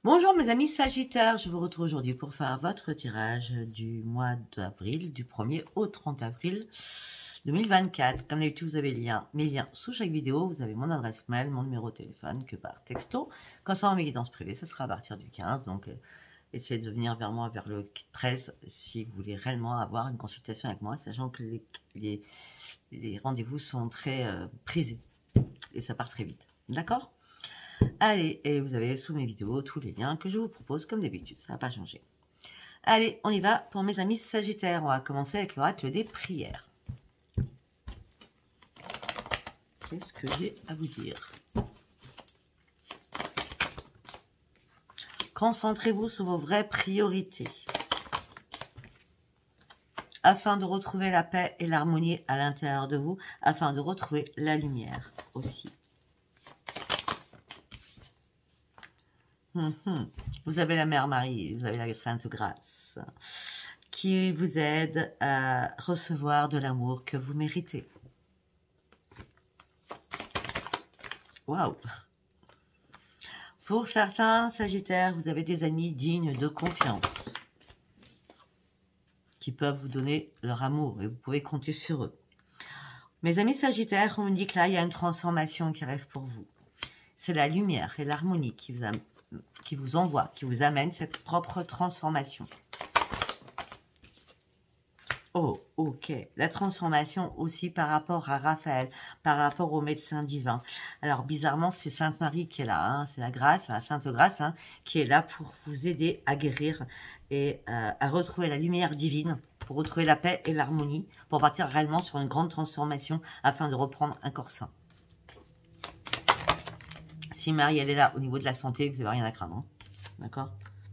Bonjour mes amis Sagittaires, je vous retrouve aujourd'hui pour faire votre tirage du mois d'avril, du 1er au 30 avril 2024. Comme d'habitude, vous avez mes liens sous chaque vidéo, vous avez mon adresse mail, mon numéro de téléphone que par texto. Quand ça va mes guidances privées, ça sera à partir du 15, donc essayez de venir vers moi vers le 13 si vous voulez réellement avoir une consultation avec moi, sachant que les rendez-vous sont très prisés et ça part très vite. D'accord ? Allez, et vous avez sous mes vidéos tous les liens que je vous propose comme d'habitude, ça n'a pas changé. Allez, on y va pour mes amis Sagittaires. On va commencer avec l'oracle des prières. Qu'est-ce que j'ai à vous dire? Concentrez-vous sur vos vraies priorités afin de retrouver la paix et l'harmonie à l'intérieur de vous, afin de retrouver la lumière aussi. Vous avez la Mère Marie, vous avez la Sainte Grâce qui vous aide à recevoir de l'amour que vous méritez. Waouh! Pour certains Sagittaires, vous avez des amis dignes de confiance qui peuvent vous donner leur amour et vous pouvez compter sur eux. Mes amis Sagittaires, on me dit que là, il y a une transformation qui arrive pour vous. C'est la lumière et l'harmonie qui vous envoie, qui vous amène cette propre transformation. Oh, ok. La transformation aussi par rapport à Raphaël, par rapport au médecin divin. Alors, bizarrement, c'est Sainte Marie qui est là. Hein, c'est la grâce, la Sainte Grâce, hein, qui est là pour vous aider à guérir et à retrouver la lumière divine, pour retrouver la paix et l'harmonie, pour partir réellement sur une grande transformation afin de reprendre un corps sain. Si Marie, elle est là au niveau de la santé, vous n'avez rien à craindre. Hein, d'accord?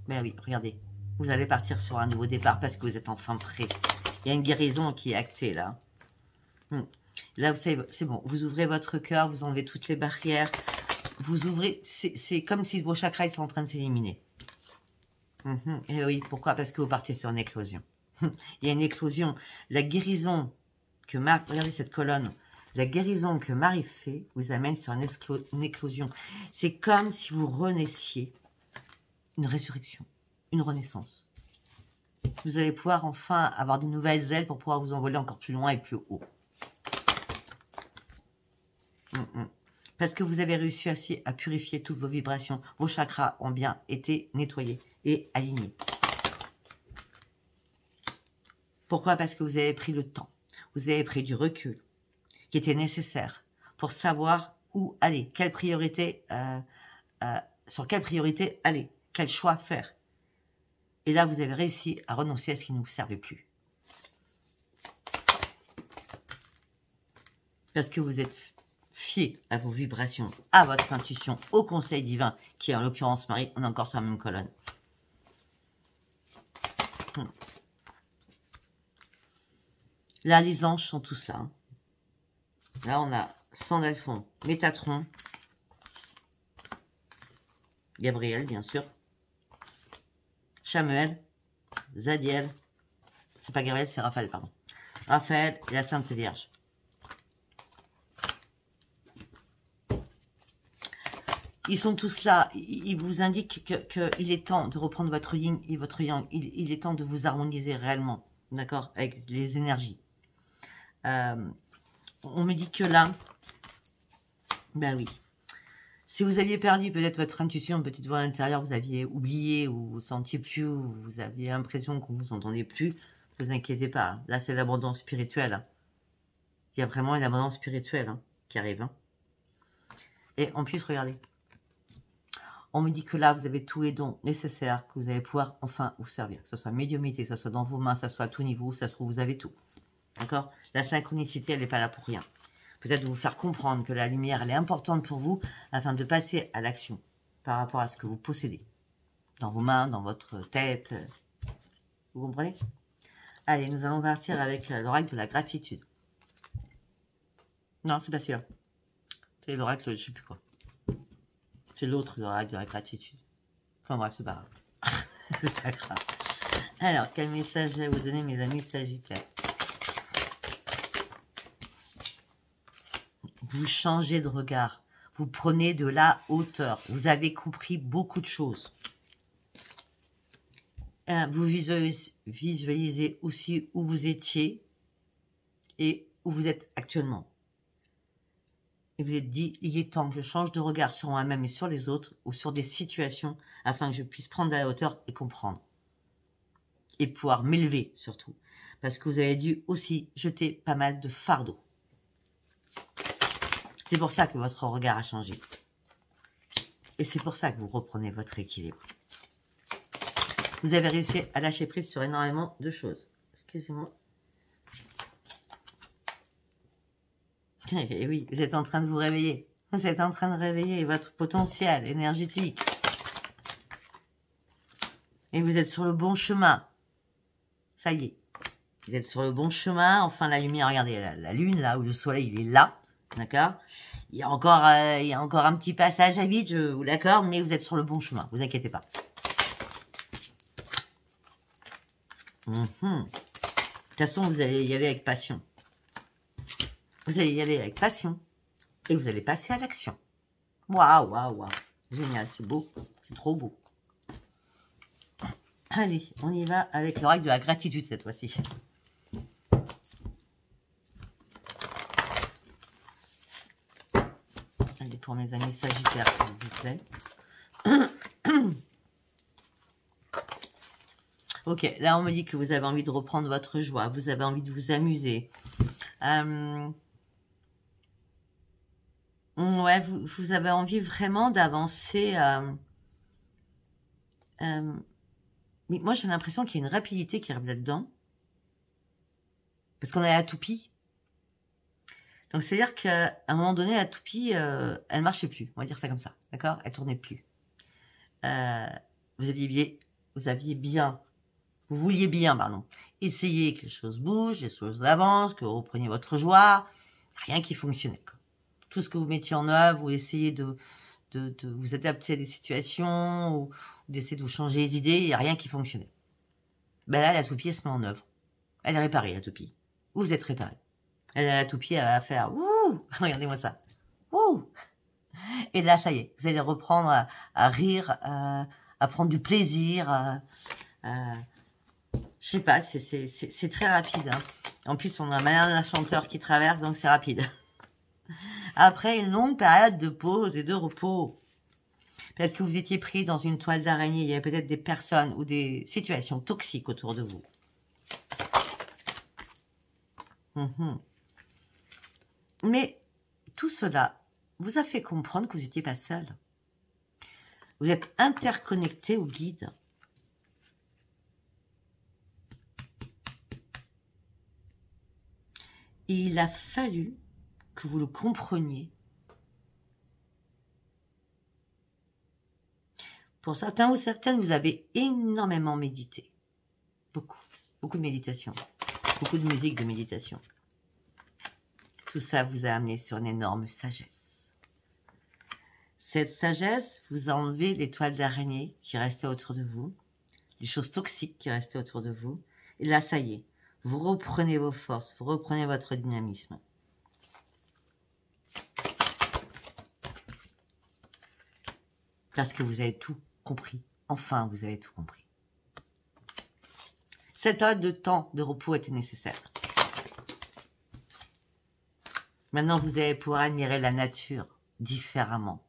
Ben oui, regardez. Vous allez partir sur un nouveau départ parce que vous êtes enfin prêt. Il y a une guérison qui est actée là. Là, vous savez, c'est bon. Vous ouvrez votre cœur, vous enlevez toutes les barrières. Vous ouvrez, c'est comme si vos chakras sont en train de s'éliminer. Et oui, pourquoi? Parce que vous partez sur une éclosion. Il y a une éclosion. La guérison que Marie, regardez cette colonne. La guérison que Marie fait vous amène sur une éclosion. C'est comme si vous renaissiez. Une résurrection, une renaissance. Vous allez pouvoir enfin avoir de nouvelles ailes pour pouvoir vous envoler encore plus loin et plus haut. Parce que vous avez réussi aussi à purifier toutes vos vibrations. Vos chakras ont bien été nettoyés et alignés. Pourquoi? Parce que vous avez pris le temps. Vous avez pris du recul qui était nécessaire pour savoir où aller, quelle priorité, sur quelle priorité aller, quel choix faire. Et là, vous avez réussi à renoncer à ce qui ne vous servait plus. Parce que vous êtes fié à vos vibrations, à votre intuition, au conseil divin, qui est en l'occurrence Marie, on est encore sur la même colonne. Là, les anges sont tous là. Hein. Là, on a Sandalphon, Métatron, Gabriel, bien sûr, Chamuel, Zadiel, c'est pas Gabriel, c'est Raphaël, pardon. Raphaël et la Sainte Vierge. Ils sont tous là, ils vous indiquent qu'il est temps de reprendre votre yin et votre yang. Il est temps de vous harmoniser réellement, d'accord, avec les énergies. On me dit que là, ben oui, si vous aviez perdu peut-être votre intuition, peut-être voix intérieure, vous aviez oublié ou vous ne sentiez plus, ou vous aviez l'impression qu'on ne vous entendait plus, ne vous inquiétez pas. Hein. Là, c'est l'abondance spirituelle. Hein. Il y a vraiment une abondance spirituelle hein, qui arrive. Hein. Et en plus, regardez. On me dit que là, vous avez tous les dons nécessaires que vous allez pouvoir enfin vous servir. Que ce soit médiumnité, que ce soit dans vos mains, que ce soit à tout niveau, ça se trouve, vous avez tout. D'accord? La synchronicité, elle n'est pas là pour rien. Peut-être vous faire comprendre que la lumière, elle est importante pour vous afin de passer à l'action par rapport à ce que vous possédez. Dans vos mains, dans votre tête. Vous comprenez? Allez, nous allons partir avec l'oracle de la gratitude. Non, c'est pas sûr. C'est l'oracle, je ne sais plus quoi. C'est l'autre, l'oracle de la gratitude. Enfin bref, c'est pas grave. C'est pas grave. Alors, quel message je vais vous donner, mes amis Sagittaires? Vous changez de regard. Vous prenez de la hauteur. Vous avez compris beaucoup de choses. Vous visualisez aussi où vous étiez et où vous êtes actuellement. Et vous êtes dit, il est temps que je change de regard sur moi-même et sur les autres ou sur des situations afin que je puisse prendre de la hauteur et comprendre. Et pouvoir m'élever surtout. Parce que vous avez dû aussi jeter pas mal de fardeaux. C'est pour ça que votre regard a changé. Et c'est pour ça que vous reprenez votre équilibre. Vous avez réussi à lâcher prise sur énormément de choses. Excusez-moi. Et oui, vous êtes en train de vous réveiller. Vous êtes en train de réveiller votre potentiel énergétique. Et vous êtes sur le bon chemin. Ça y est. Vous êtes sur le bon chemin. Enfin, la lumière, regardez, la lune, là, où le soleil, il est là. D'accord? Il y a encore un petit passage à vide, je vous l'accorde, mais vous êtes sur le bon chemin. Vous inquiétez pas. De toute façon, vous allez y aller avec passion. Vous allez y aller avec passion. Et vous allez passer à l'action. Waouh, waouh, waouh. Génial, c'est beau. C'est trop beau. Allez, on y va avec l'oracle de la gratitude cette fois-ci. Allez, pour mes amis sagittaires, s'il vous plaît. Ok, là on me dit que vous avez envie de reprendre votre joie, vous avez envie de vous amuser. Ouais, vous avez envie vraiment d'avancer. Mais moi j'ai l'impression qu'il y a une rapidité qui arrive là-dedans. Parce qu'on a la toupie. Donc c'est-à-dire qu'à un moment donné, la toupie, elle marchait plus. On va dire ça comme ça, d'accord? Elle tournait plus. Vous vouliez bien, pardon, essayer que les choses bougent, les choses avancent, que vous repreniez votre joie. Rien qui fonctionnait, quoi. Tout ce que vous mettiez en œuvre, ou essayez de vous adapter à des situations, ou d'essayer de vous changer les idées, il n'y a rien qui fonctionnait. Ben là, la toupie, elle se met en œuvre. Elle est réparée, la toupie. Vous êtes réparé. Elle a la toupie, elle va faire « Ouh !» Regardez-moi ça. « Ouh !» Et là, ça y est, vous allez reprendre à rire, à prendre du plaisir, je sais pas, c'est très rapide. Hein. En plus, on a un chanteur qui traverse, donc c'est rapide. Après une longue période de pause et de repos, parce que vous étiez pris dans une toile d'araignée, il y avait peut-être des personnes ou des situations toxiques autour de vous. Mais tout cela vous a fait comprendre que vous n'étiez pas seul. Vous êtes interconnecté au guide. Et il a fallu que vous le compreniez. Pour certains ou certaines, vous avez énormément médité. Beaucoup. Beaucoup de méditation. Beaucoup de musique de méditation. Tout ça vous a amené sur une énorme sagesse. Cette sagesse vous a enlevé les toiles d'araignée qui restaient autour de vous, les choses toxiques qui restaient autour de vous. Et là, ça y est, vous reprenez vos forces, vous reprenez votre dynamisme. Parce que vous avez tout compris. Enfin, vous avez tout compris. Cette période de temps de repos était nécessaire. Maintenant, vous allez pouvoir admirer la nature différemment.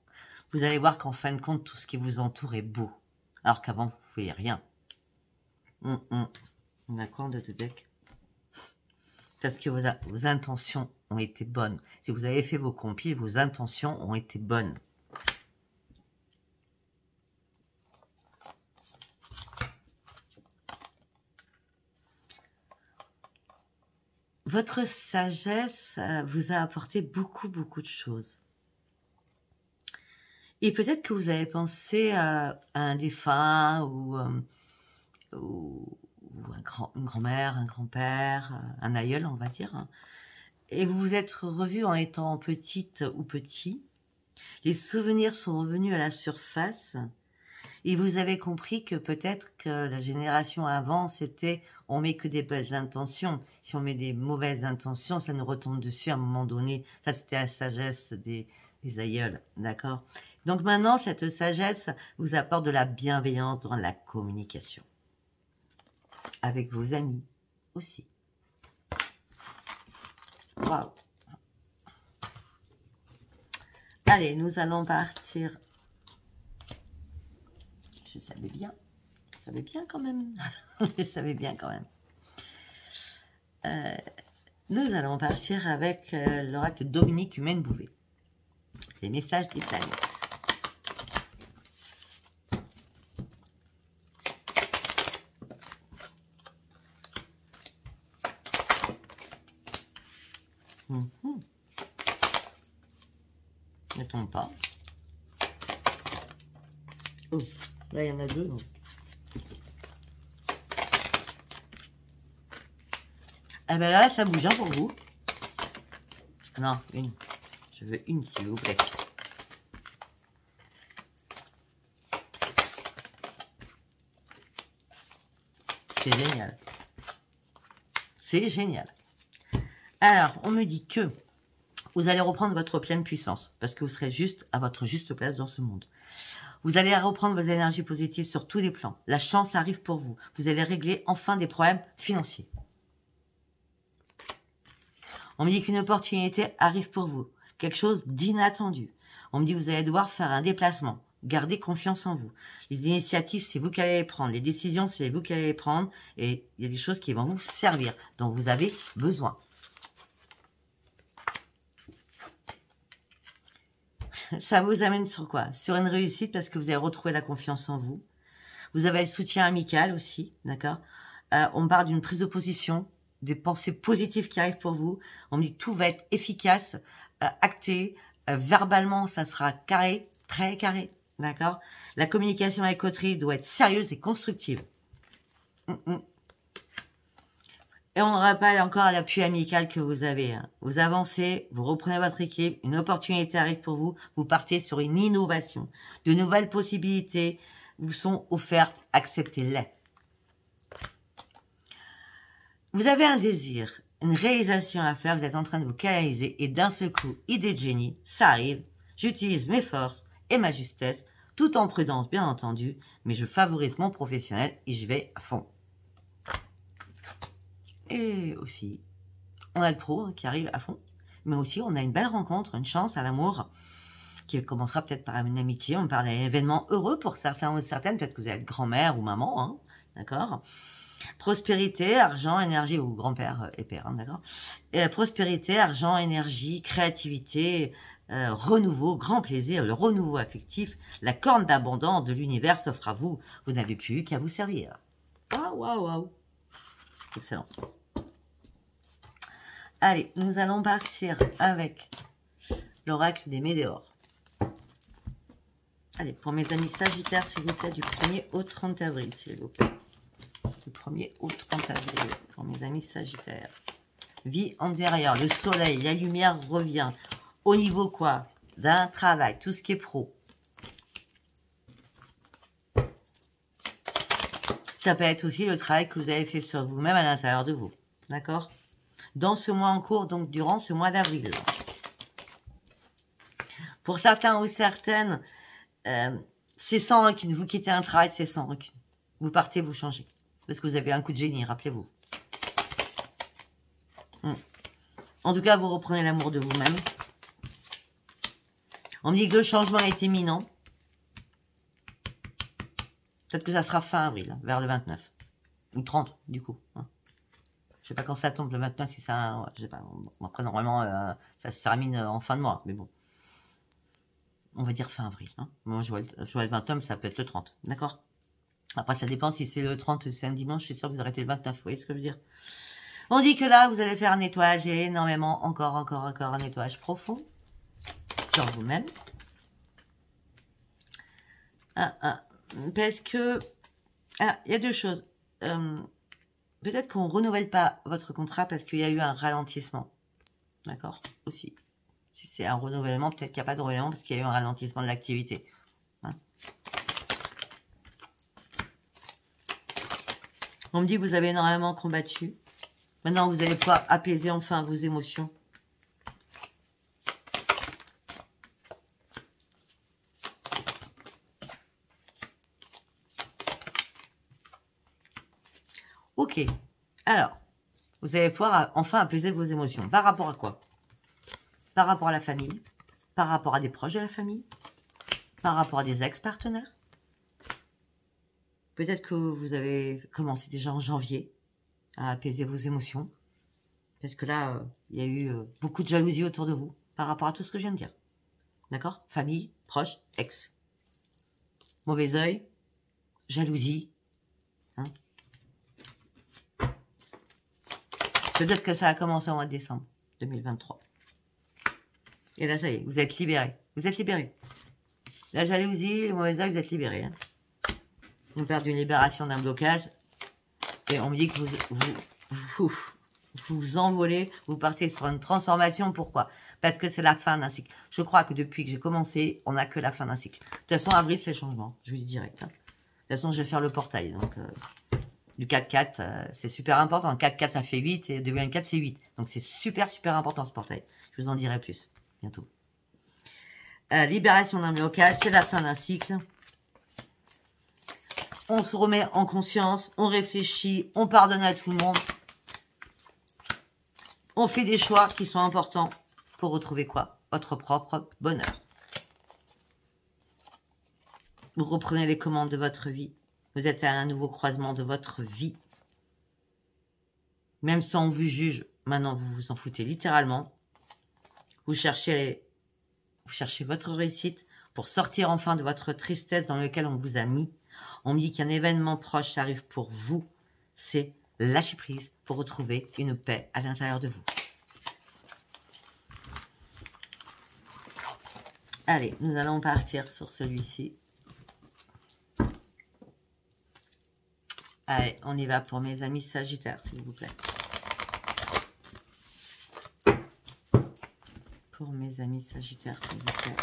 Vous allez voir qu'en fin de compte, tout ce qui vous entoure est beau. Alors qu'avant, vous ne voyez rien. On a quoi en deux de deck? Parce que vos intentions ont été bonnes. Si vous avez fait vos compiles, vos intentions ont été bonnes. Votre sagesse vous a apporté beaucoup de choses. Et peut-être que vous avez pensé à un défunt ou une grand-mère, un grand-père, un aïeul, on va dire. Et vous vous êtes revu en étant petite ou petit. Les souvenirs sont revenus à la surface. Et vous avez compris que peut-être que la génération avant, c'était on met que des belles intentions. Si on met des mauvaises intentions, ça nous retombe dessus à un moment donné. Ça, c'était la sagesse des aïeuls, d'accord? Donc maintenant, cette sagesse vous apporte de la bienveillance dans la communication. avec vos amis aussi. Waouh. Allez, nous allons partir. Je savais bien quand même. Je savais bien quand même. Nous allons partir avec l'oracle Dominique Humaine Bouvet. Les messages des planètes. Ne tombe pas. Oh, là il y en a deux. Ah ben là, ça bouge hein, pour vous. Non, une. Je veux une, s'il vous plaît. C'est génial. C'est génial. Alors, on me dit que vous allez reprendre votre pleine puissance parce que vous serez juste à votre juste place dans ce monde. Vous allez reprendre vos énergies positives sur tous les plans. La chance arrive pour vous. Vous allez régler enfin des problèmes financiers. On me dit qu'une opportunité arrive pour vous. Quelque chose d'inattendu. On me dit que vous allez devoir faire un déplacement. Gardez confiance en vous. Les initiatives, c'est vous qui allez les prendre. Les décisions, c'est vous qui allez les prendre. Et il y a des choses qui vont vous servir, dont vous avez besoin. Ça vous amène sur quoi? Sur une réussite parce que vous avez retrouvé la confiance en vous. Vous avez le soutien amical aussi, d'accord? On parle d'une prise de position, des pensées positives qui arrivent pour vous. On me dit que tout va être efficace, acté, verbalement, ça sera carré, très carré, d'accord? La communication avec l'autrui doit être sérieuse et constructive. Et on rappelle encore l'appui amical que vous avez. Hein. Vous avancez, vous reprenez votre équipe, une opportunité arrive pour vous, vous partez sur une innovation. De nouvelles possibilités vous sont offertes, acceptez-les. Vous avez un désir, une réalisation à faire, vous êtes en train de vous canaliser et d'un seul coup, idée de génie, ça arrive. J'utilise mes forces et ma justesse, tout en prudence bien entendu, mais je favorise mon professionnel et je vais à fond. Et aussi, on a le pro hein, qui arrive à fond, mais aussi on a une belle rencontre, une chance à l'amour, qui commencera peut-être par une amitié, on parle d'un événement heureux pour certains ou certaines, peut-être que vous êtes grand-mère ou maman, hein, d'accord? Prospérité, argent, énergie, ou grand-père et père, hein, d'accord? Et prospérité, argent, énergie, créativité, renouveau, grand plaisir, le renouveau affectif, la corne d'abondance de l'univers s'offre à vous, vous n'avez plus qu'à vous servir. Waouh, waouh, waouh! Excellent. Allez, nous allons partir avec l'oracle des météores. Allez, pour mes amis sagittaires, s'il vous plaît, du 1er au 30 avril, s'il vous plaît. Du 1er au 30 avril, pour mes amis sagittaires. Vie antérieure, le soleil, la lumière revient. Au niveau quoi? D'un travail, tout ce qui est pro. Ça peut être aussi le travail que vous avez fait sur vous-même à l'intérieur de vous. D'accord? Dans ce mois en cours, donc durant ce mois d'avril. Pour certains ou certaines, c'est sans rancune. Vous quittez un travail, c'est sans rancune. Vous partez, vous changez. Parce que vous avez un coup de génie, rappelez-vous. En tout cas, vous reprenez l'amour de vous-même. On me dit que le changement est imminent. Peut-être que ça sera fin avril, hein, vers le 29. Ou 30, du coup. Hein. Je sais pas quand ça tombe, le 29, si ça... Ouais, je sais pas. Après, normalement, ça se termine en fin de mois. Mais bon. On va dire fin avril. Hein. Moi, je vois le 29, ça peut être le 30. D'accord? Après, ça dépend si c'est le 30, c'est un dimanche. Je suis sûre que vous arrêtez le 29. Vous voyez ce que je veux dire? On dit que là, vous allez faire un nettoyage et énormément, encore un nettoyage profond. Sur vous-même. Parce que... il y a deux choses. Peut-être qu'on ne renouvelle pas votre contrat parce qu'il y a eu un ralentissement. D'accord? Aussi. Si c'est un renouvellement, peut-être qu'il n'y a pas de renouvellement parce qu'il y a eu un ralentissement de l'activité. Hein? On me dit que vous avez énormément combattu. Maintenant, vous allez pouvoir apaiser enfin vos émotions. Ok. Alors, vous allez pouvoir enfin apaiser vos émotions. Par rapport à quoi? Par rapport à la famille, par rapport à des proches de la famille, par rapport à des ex-partenaires. Peut-être que vous avez commencé déjà en janvier à apaiser vos émotions. Parce que là, il y a eu beaucoup de jalousie autour de vous par rapport à tout ce que je viens de dire. D'accord? Famille, proche, ex. Mauvais œil, jalousie. Hein? Peut-être que ça a commencé au mois de décembre 2023. Et là, ça y est, vous êtes libérés. Vous êtes libérés. La jalousie, le mauvais œil, vous êtes libérés. Hein? On perd une libération d'un blocage. Et on me dit que vous envolez, vous partez sur une transformation. Pourquoi? Parce que c'est la fin d'un cycle. Je crois que depuis que j'ai commencé, on n'a que la fin d'un cycle. De toute façon, avril, c'est le changement. Je vous dis direct. Hein. De toute façon, je vais faire le portail. Donc, du 4-4, c'est super important. 4-4, ça fait 8 et 2-4, c'est 8. Donc, c'est super, super important ce portail. Je vous en dirai plus bientôt. Libération d'un blocage, c'est la fin d'un cycle. On se remet en conscience, on réfléchit, on pardonne à tout le monde. On fait des choix qui sont importants pour retrouver quoi? Votre propre bonheur. Vous reprenez les commandes de votre vie. Vous êtes à un nouveau croisement de votre vie. Même si on vous juge, maintenant vous vous en foutez littéralement. Vous cherchez votre réussite pour sortir enfin de votre tristesse dans laquelle on vous a mis. On me dit qu'un événement proche arrive pour vous. C'est lâcher prise pour retrouver une paix à l'intérieur de vous. Allez, nous allons partir sur celui-ci. Allez, on y va pour mes amis Sagittaires, s'il vous plaît. Pour mes amis Sagittaires, s'il vous plaît.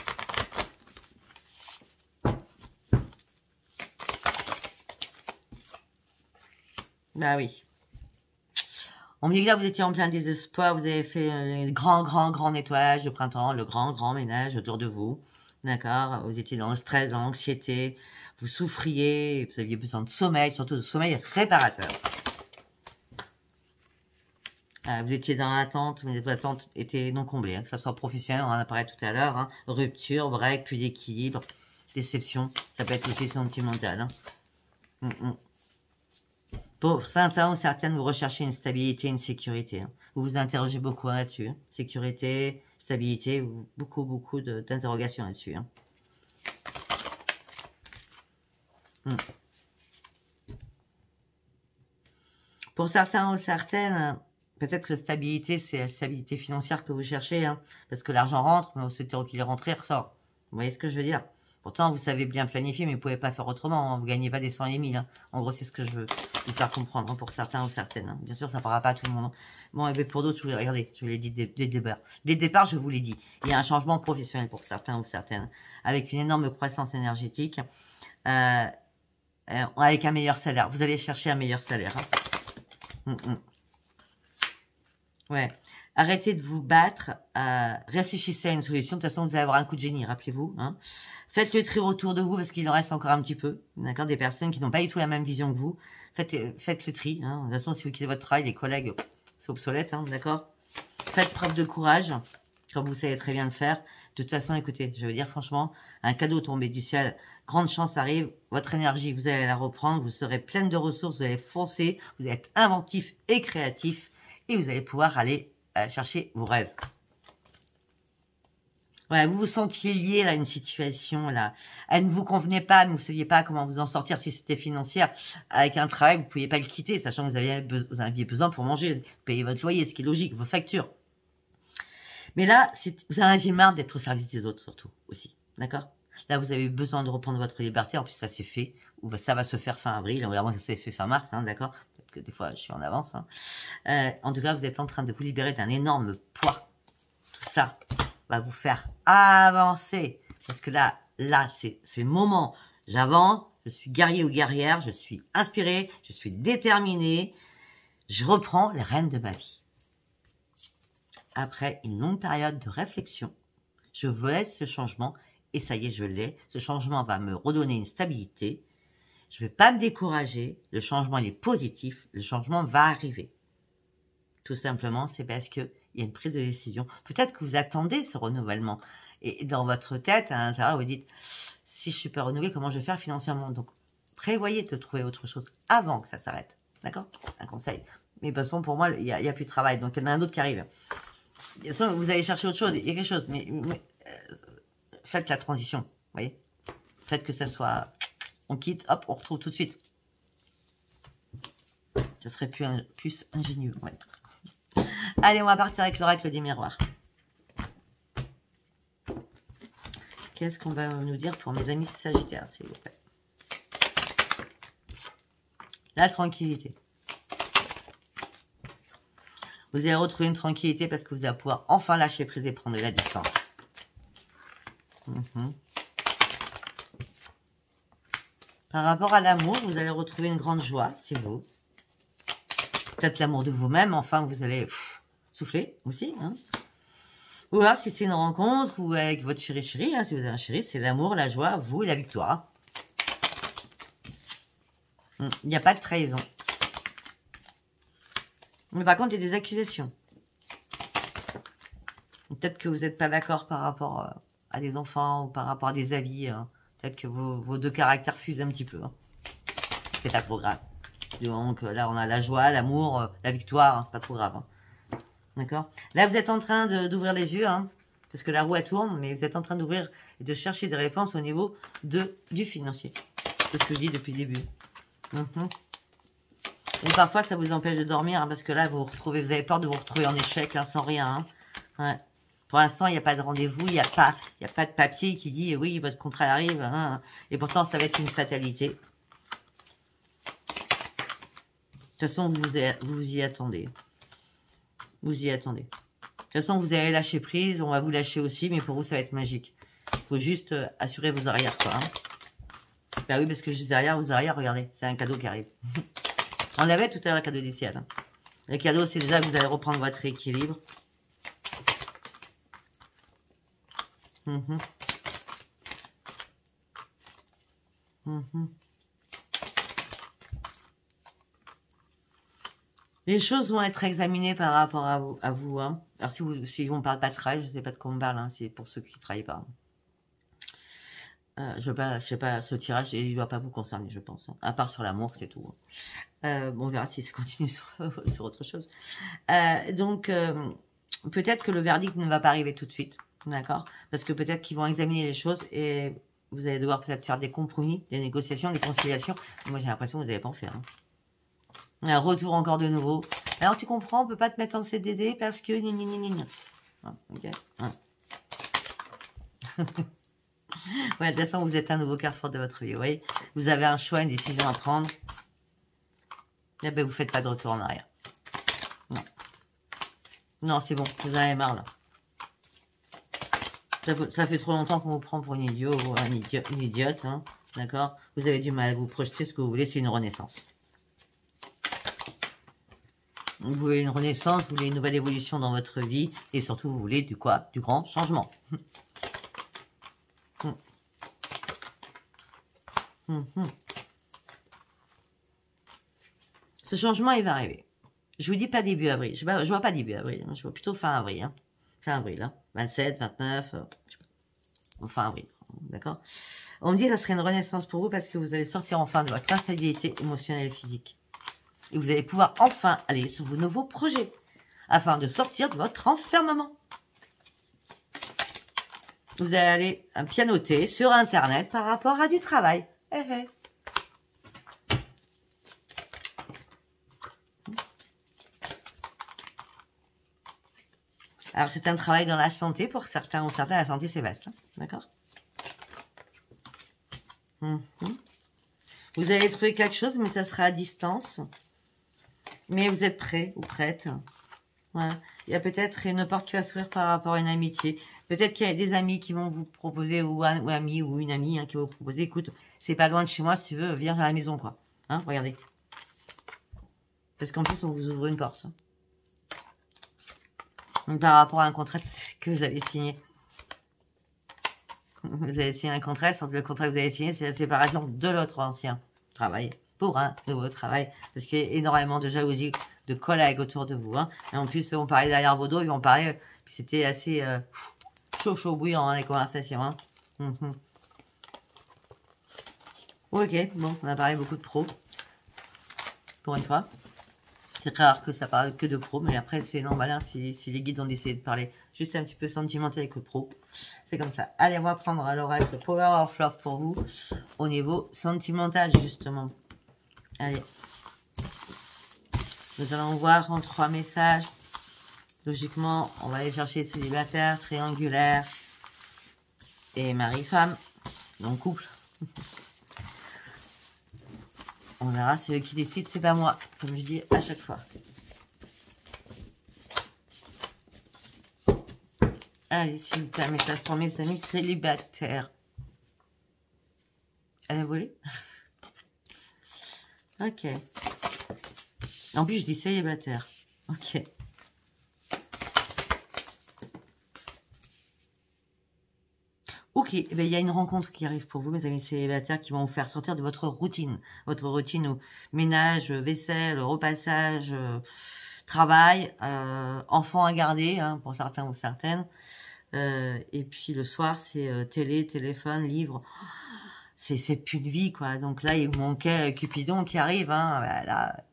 Bah oui. On me dit que là, vous étiez en plein désespoir, vous avez fait un grand nettoyage de printemps, le grand ménage autour de vous. D'accord? Vous étiez dans le stress, dans l'anxiété, vous souffriez, vous aviez besoin de sommeil, surtout de sommeil réparateur. Vous étiez dans l'attente, mais votre attente était non comblée, hein, que ce soit professionnel, on en a parlé tout à l'heure, hein, rupture, break, plus d'équilibre, déception, ça peut être aussi sentimental. Hein. Pour certains ou certaines, vous recherchez une stabilité, une sécurité. Hein. Vous vous interrogez beaucoup hein, là-dessus. Hein. Sécurité, stabilité, beaucoup d'interrogations là-dessus. Hein. Pour certains ou certaines, peut-être que la stabilité, c'est la stabilité financière que vous cherchez. Hein, parce que l'argent rentre, mais vous souhaitez qu'il est rentré, il ressort. Vous voyez ce que je veux dire? Pourtant, vous savez bien planifier, mais vous ne pouvez pas faire autrement. Hein. Vous ne gagnez pas des 100 et des 1000. Hein. En gros, c'est ce que je veux vous faire comprendre hein, pour certains ou certaines. Hein. Bien sûr, ça ne parlera pas à tout le monde. Hein. Bon, et bien pour d'autres, regardez, je vous l'ai dit dès le départ. Dès le départ, je vous l'ai dit. Il y a un changement professionnel pour certains ou certaines, avec une énorme croissance énergétique, avec un meilleur salaire. Vous allez chercher un meilleur salaire. Hein. Ouais. Arrêtez de vous battre, réfléchissez à une solution. De toute façon, vous allez avoir un coup de génie, rappelez-vous. Hein. Faites le tri autour de vous parce qu'il en reste encore un petit peu. D'accord, des personnes qui n'ont pas du tout la même vision que vous. Faites le tri. Hein. De toute façon, si vous quittez votre travail, les collègues, c'est obsolète. Hein, d'accord. Faites preuve de courage, comme vous savez très bien le faire. De toute façon, écoutez, je veux dire franchement, un cadeau tombé du ciel, grande chance arrive. Votre énergie, vous allez la reprendre. Vous serez pleine de ressources. Vous allez foncer. Vous allez être inventif et créatif. Et vous allez pouvoir aller chercher vos rêves. Ouais, vous vous sentiez lié là, à une situation, là. Elle ne vous convenait pas, mais vous ne saviez pas comment vous en sortir si c'était financière. Avec un travail, vous ne pouviez pas le quitter, sachant que vous aviez besoin pour manger, payer votre loyer, ce qui est logique, vos factures. Mais là, vous en aviez marre d'être au service des autres, surtout, aussi. D'accord? Là, vous avez eu besoin de reprendre votre liberté. En plus, ça s'est fait. Ou ça va se faire fin avril. Vraiment, ça s'est fait fin mars, hein, d'accord? Peut-être que des fois, je suis en avance. Hein. En tout cas, vous êtes en train de vous libérer d'un énorme poids. Tout ça va vous faire avancer. Parce que là c'est le moment. J'avance, je suis guerrier ou guerrière, je suis inspirée, je suis déterminée. Je reprends les rênes de ma vie. Après une longue période de réflexion, je veux ce changement et ça y est, je l'ai. Ce changement va me redonner une stabilité. Je ne vais pas me décourager. Le changement, il est positif. Le changement va arriver. Tout simplement, c'est parce qu'il y a une prise de décision. Peut-être que vous attendez ce renouvellement. Et dans votre tête, à l'intérieur, vous dites, si je ne suis pas renouvelé, comment je vais faire financièrement? Donc, prévoyez de trouver autre chose avant que ça s'arrête. D'accord? Un conseil. Mais de toute façon, pour moi, il n'y a plus de travail. Donc, il y en a un autre qui arrive. De toute façon, vous allez chercher autre chose. Il y a quelque chose. Mais faites la transition. Vous voyez? Faites que ça soit... On quitte, hop, on retrouve tout de suite. Ce serait plus ingénieux. Ouais. Allez, on va partir avec l'oracle des miroirs. Qu'est-ce qu'on va nous dire pour mes amis sagittaires, s'il vous plaît? La tranquillité. Vous allez retrouver une tranquillité parce que vous allez pouvoir enfin lâcher prise et prendre de la distance. Par rapport à l'amour, vous allez retrouver une grande joie, c'est vous. Peut-être l'amour de vous-même, enfin vous allez souffler aussi. Hein. Ou alors si c'est une rencontre ou avec votre chéri, hein, si vous avez un chéri, c'est l'amour, la joie, vous et la victoire. Il n'y a pas de trahison. Mais par contre, il y a des accusations. Peut-être que vous n'êtes pas d'accord par rapport à des enfants ou par rapport à des avis. Hein. Peut-être que vos deux caractères fusent un petit peu. Hein. C'est pas trop grave. Donc là, on a la joie, l'amour, la victoire. Hein, c'est pas trop grave. Hein. D'accord? Là, vous êtes en train d'ouvrir les yeux. Hein, parce que la roue, elle tourne. Mais vous êtes en train d'ouvrir et de chercher des réponses au niveau du financier. C'est ce que je dis depuis le début. Et parfois, ça vous empêche de dormir. Hein, parce que là, vous avez peur de vous retrouver en échec là, sans rien. Hein. Ouais. Pour l'instant, il n'y a pas de rendez-vous, il n'y a pas de papier qui dit oui, votre contrat arrive. Hein, et pourtant, ça va être une fatalité. De toute façon, vous y attendez. Vous y attendez. De toute façon, vous allez lâcher prise, on va vous lâcher aussi, mais pour vous, ça va être magique. Il faut juste assurer vos arrières, quoi. Hein. Ben oui, parce que juste derrière, vos arrières, regardez, c'est un cadeau qui arrive. On l'avait tout à l'heure, le cadeau du ciel. Hein. Le cadeau, c'est déjà que vous allez reprendre votre équilibre. Les choses vont être examinées par rapport à vous. Hein. Alors, si on ne parle pas de travail, je ne sais pas de quoi on parle. Hein, c'est pour ceux qui ne travaillent pas. Je sais pas, ce tirage, il ne doit pas vous concerner, je pense. Hein. À part sur l'amour, c'est tout. Bon, on verra si ça continue sur autre chose. Donc, peut-être que le verdict ne va pas arriver tout de suite. D'accord? Parce que peut-être qu'ils vont examiner les choses et vous allez devoir peut-être faire des compromis, des négociations, des conciliations. Moi, j'ai l'impression que vous n'allez pas en faire. Hein. Un retour encore de nouveau. Alors, tu comprends, on ne peut pas te mettre en CDD parce que... Okay. Ouais, de toute façon, vous êtes un nouveau carrefour de votre vie. Vous voyez, vous avez un choix, une décision à prendre. Et ben, vous ne faites pas de retour en arrière. Non, non, c'est bon, vous en avez marre là. Ça fait trop longtemps qu'on vous prend pour une idiot ou une idiote. Hein, d'accord? Vous avez du mal à vous projeter. Ce que vous voulez, c'est une renaissance. Vous voulez une renaissance, vous voulez une nouvelle évolution dans votre vie. Et surtout, vous voulez du quoi? Du grand changement. Ce changement, il va arriver. Je vous dis pas début avril. Je vois pas début avril. Hein, je vois plutôt fin avril. Hein. Fin avril. Hein. 27, 29. Fin avril. D'accord? On me dit que ça serait une renaissance pour vous parce que vous allez sortir enfin de votre instabilité émotionnelle et physique. Et vous allez pouvoir enfin aller sur vos nouveaux projets afin de sortir de votre enfermement. Vous allez aller pianoter sur Internet par rapport à du travail. Alors, c'est un travail dans la santé. Pour certains ou certains, la santé, c'est vaste. Hein, d'accord? Vous allez trouver quelque chose, mais ça sera à distance. Mais vous êtes prêt ou prête. Voilà. Il y a peut-être une porte qui va s'ouvrir par rapport à une amitié. Peut-être qu'il y a des amis qui vont vous proposer, ou un ami ou une amie hein, qui va vous proposer, écoute, c'est pas loin de chez moi, si tu veux, viens à la maison, quoi. Hein, regardez. Parce qu'en plus, on vous ouvre une porte. Hein. Donc, par rapport à un contrat que vous avez signé. Vous avez signé un contrat, le contrat que vous avez signé, c'est la séparation de l'autre ancien travail. Pour un nouveau travail. Parce qu'il y a énormément de jalousie, de collègues autour de vous. Hein. Et en plus, on parlait derrière vos dos, ils vont parler. C'était assez chaud bouillant, hein, les conversations. Hein. Ok, bon, on a parlé beaucoup de pros. Pour une fois. C'est très rare que ça parle que de pro, mais après, c'est normal. Hein, si les guides ont décidé de parler juste un petit peu sentimental avec le pro. C'est comme ça. Allez, on va prendre à l'oracle Power of Love pour vous. Au niveau sentimental, justement. Allez. Nous allons voir en 3 messages. Logiquement, on va aller chercher célibataire, triangulaire et mari-femme. Donc, couple. On verra, c'est eux qui décident, c'est pas moi, comme je dis à chaque fois. Allez, s'il vous plaît, un message pour mes amis célibataires. Elle a volé? Ok. En plus, je dis célibataire. Ok. Ok, eh ben, il y a une rencontre qui arrive pour vous, mes amis célibataires, qui vont vous faire sortir de votre routine. Votre routine au ménage, vaisselle, repassage, travail, enfants à garder, hein, pour certains ou certaines. Et puis le soir, c'est télé, téléphone, livre. C'est plus de vie, quoi. Donc là, il vous manquait Cupidon qui arrive. Hein. Là,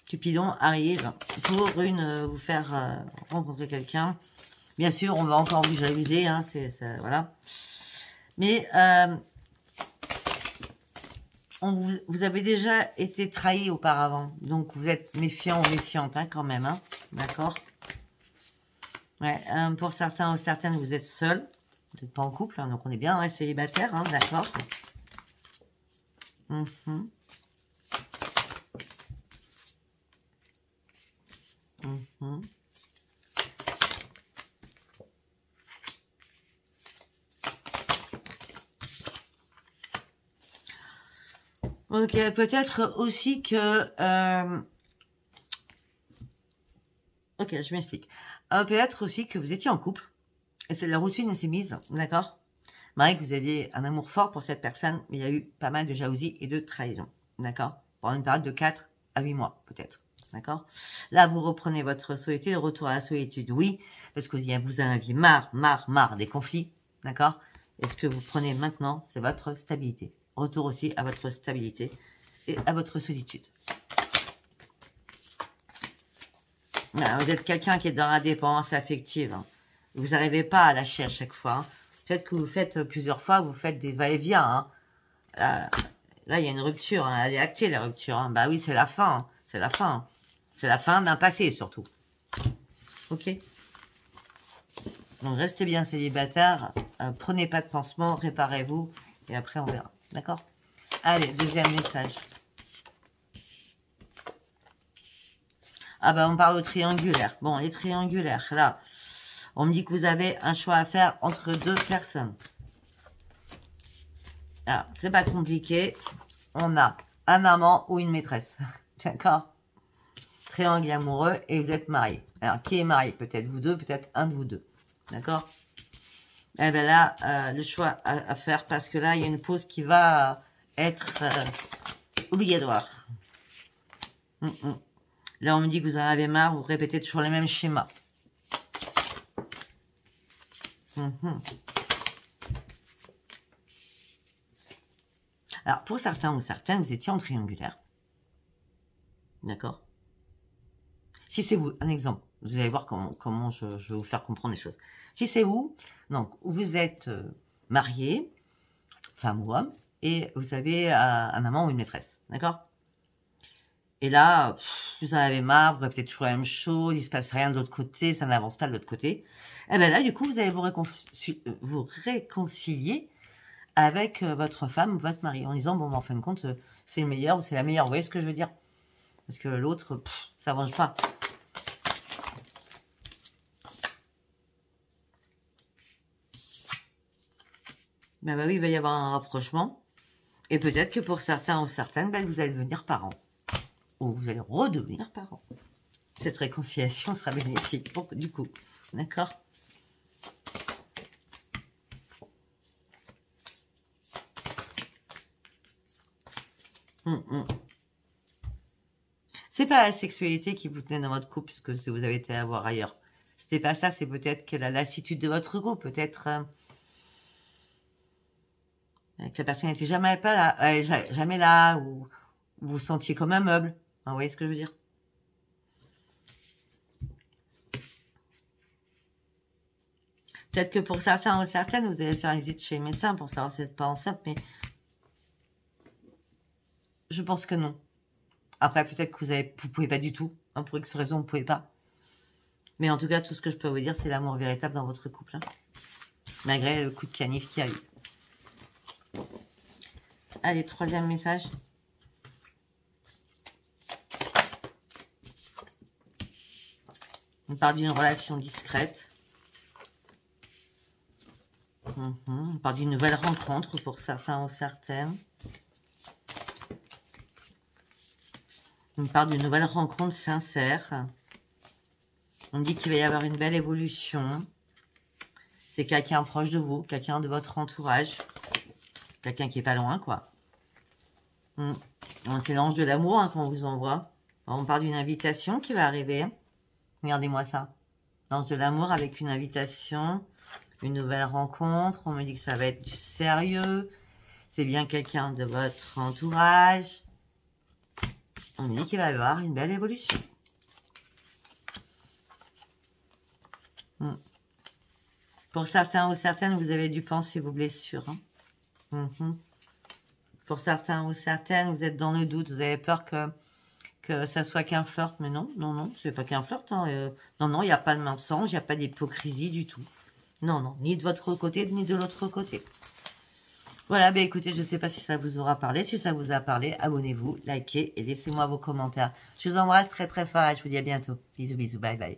Cupidon arrive pour vous faire rencontrer quelqu'un. Bien sûr, on va encore vous jalouser, hein, voilà. Mais vous avez déjà été trahi auparavant, donc vous êtes méfiant ou méfiante, hein, quand même, hein, d'accord. Ouais, pour certains ou certaines, vous êtes seul, vous n'êtes pas en couple, hein, donc on est bien, ouais, célibataire, hein, d'accord. Ok, peut-être aussi que... Ok, je m'explique. Peut-être aussi que vous étiez en couple, et c'est la routine s'est mise, d'accord. Malgré que vous aviez un amour fort pour cette personne, mais il y a eu pas mal de jalousie et de trahison, d'accord. Pendant une période de 4 à 8 mois, peut-être, d'accord. Là, vous reprenez votre solitude, retour à la solitude, oui, parce que vous en aviez marre des conflits, d'accord. Et ce que vous prenez maintenant, c'est votre stabilité. Retour aussi à votre stabilité et à votre solitude. Voilà, vous êtes quelqu'un qui est dans la dépendance affective. Hein. Vous n'arrivez pas à lâcher à chaque fois. Hein. Peut-être que vous faites plusieurs fois, vous faites des va-et-vient. Hein. Là, il y a une rupture. Hein. Elle est actée, la rupture. Hein. Bah oui, c'est la fin. Hein. C'est la fin. Hein. C'est la fin d'un passé, surtout. Ok. Donc, restez bien célibataire. Prenez pas de pansement. Réparez-vous. Et après, on verra. D'accord? Allez, deuxième message. Ah ben, on parle au triangulaire. Bon, les triangulaires, là, on me dit que vous avez un choix à faire entre 2 personnes. Alors, c'est pas compliqué. On a un amant ou une maîtresse. D'accord? Triangle amoureux et vous êtes mariés. Alors, qui est marié? Peut-être vous deux, peut-être un de vous deux. D'accord? Eh bien là, le choix à faire, parce que là, il y a une pause qui va être obligatoire. Là, on me dit que vous en avez marre, vous répétez toujours les mêmes schémas. Alors, pour certains ou certaines, vous étiez en triangulaire. D'accord? Si c'est vous, un exemple, vous allez voir comment je vais vous faire comprendre les choses. Si c'est vous, donc, vous êtes marié, femme ou homme, et vous avez un amant ou une maîtresse. D'accord? Et là, vous en avez marre, vous répétez toujours la même chose, il ne se passe rien de l'autre côté, ça n'avance pas de l'autre côté. Et bien là, du coup, vous allez vous réconcilier avec votre femme ou votre mari en disant, bon, en fin de compte, c'est le meilleur ou c'est la meilleure. Vous voyez ce que je veux dire? Parce que l'autre, ça ne mange pas. Ben bah oui, il va y avoir un rapprochement. Et peut-être que pour certains ou certaines, ben, vous allez devenir parents. Ou vous allez redevenir parents. Cette réconciliation sera bénéfique pour, du coup. D'accord? C'est pas la sexualité qui vous tenait dans votre couple, puisque vous avez été à voir ailleurs. C'était pas ça, c'est peut-être que la lassitude de votre couple, peut-être que la personne n'était jamais pas là, jamais là, ou vous vous sentiez comme un meuble. Vous voyez ce que je veux dire? Peut-être que pour certains ou certaines, vous allez faire une visite chez le médecin pour savoir si vous n'êtes pas enceinte, mais je pense que non. Après, peut-être que vous pouvez pas du tout. Hein, pour X raison, vous pouvez pas. Mais en tout cas, tout ce que je peux vous dire, c'est l'amour véritable dans votre couple. Hein. Malgré le coup de canif qu'il y a eu. Allez, troisième message. On parle d'une relation discrète. On parle d'une nouvelle rencontre pour certains ou certaines. On parle d'une nouvelle rencontre sincère. On dit qu'il va y avoir une belle évolution. C'est quelqu'un proche de vous, quelqu'un de votre entourage. Quelqu'un qui est pas loin, quoi. C'est l'ange de l'amour hein, qu'on vous envoie. On parle d'une invitation qui va arriver. Regardez-moi ça. L'ange de l'amour avec une invitation. Une nouvelle rencontre, on me dit que ça va être du sérieux. C'est bien quelqu'un de votre entourage. On me dit qu'il va y avoir une belle évolution. Pour certains ou certaines, vous avez dû penser vos blessures. Hein. Pour certains ou certaines, vous êtes dans le doute. Vous avez peur que ça soit qu'un flirt. Mais non, non, non, ce n'est pas qu'un flirt. Hein. Non, non, il n'y a pas de mensonge, il n'y a pas d'hypocrisie du tout. Non, non, ni de votre côté, ni de l'autre côté. Voilà, ben écoutez, je ne sais pas si ça vous aura parlé. Si ça vous a parlé, abonnez-vous, likez et laissez-moi vos commentaires. Je vous embrasse très très fort et je vous dis à bientôt. Bisous, bisous, bye bye.